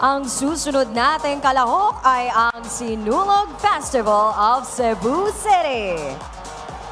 Ang susunod nating kalahok ay ang Sinulog Festival of Cebu City.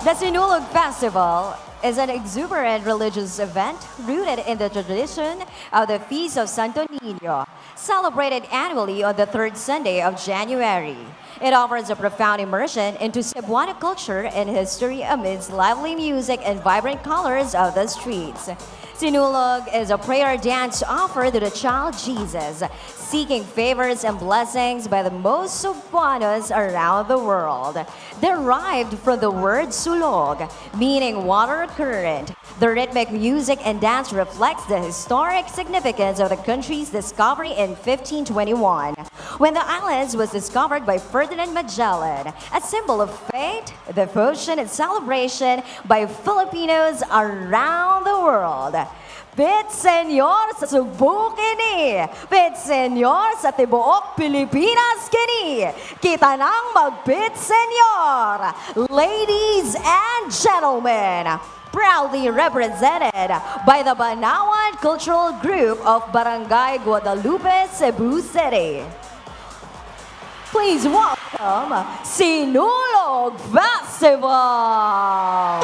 The Sinulog Festival is an exuberant religious event rooted in the tradition of the Feast of Santo Niño, celebrated annually on the third Sunday of January. It offers a profound immersion into Cebuano culture and history amidst lively music and vibrant colors of the streets. Sinulog is a prayer dance offered to the child Jesus, seeking favors and blessings by the most Cebuanos around the world. Derived from the word sulog, meaning water current, the rhythmic music and dance reflects the historic significance of the country's discovery in 1521, when the islands was discovered by Ferdinand Magellan, a symbol of faith, devotion, and celebration by Filipinos around the world. Pit Senyor sa Cebu kini, Pit Senyor sa tibuok Pilipinas kini, kita nang mag-Pit Senyor. Ladies and gentlemen, proudly represented by the Banauan Cultural Group of Barangay Guadalupe, Cebu City. Please welcome Sinulog Festival!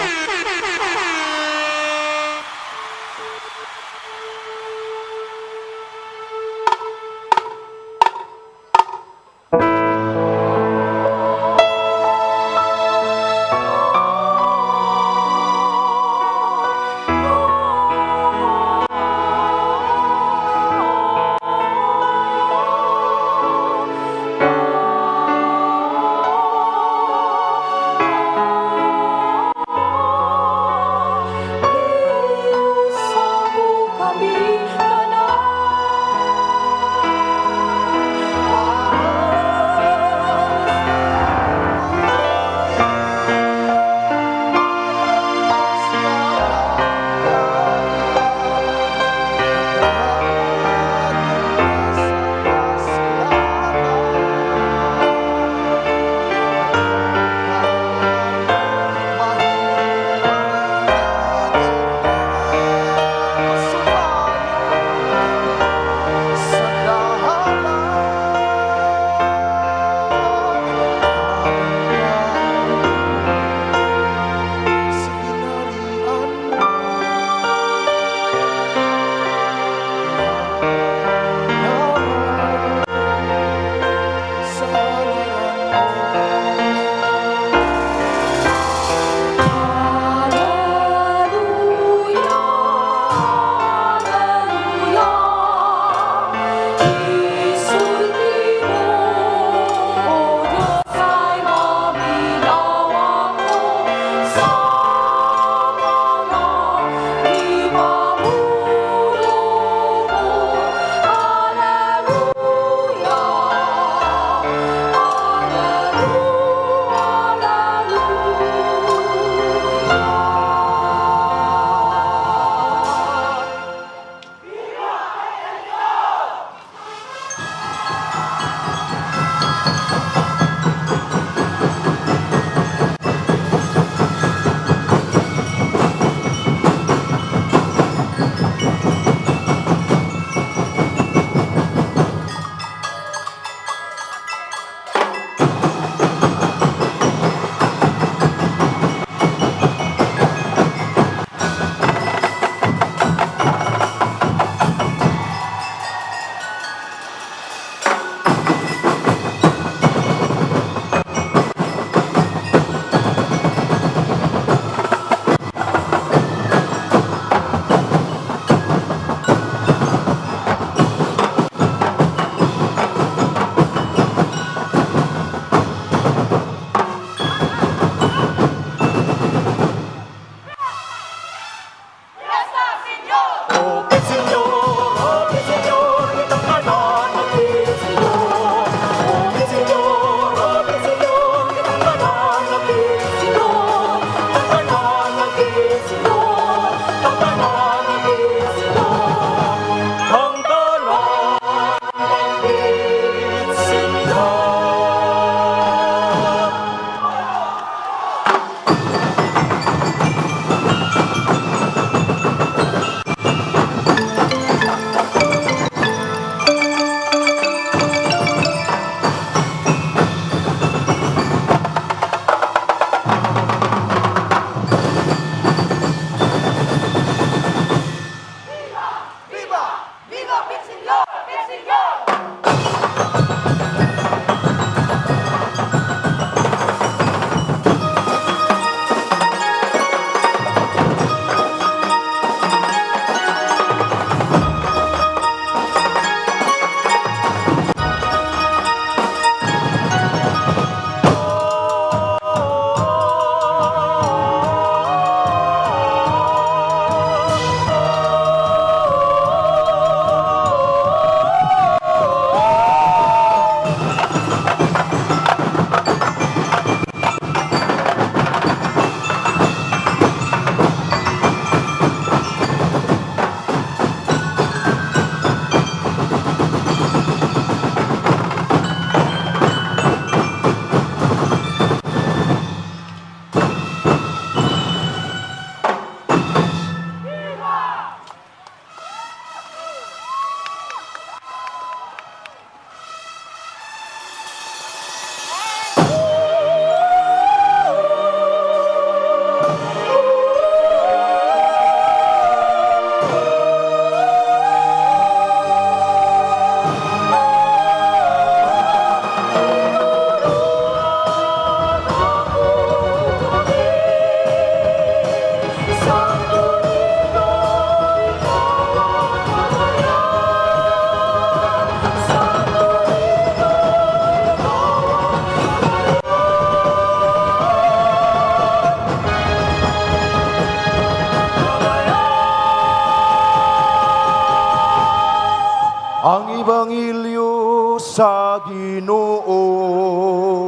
Cebu.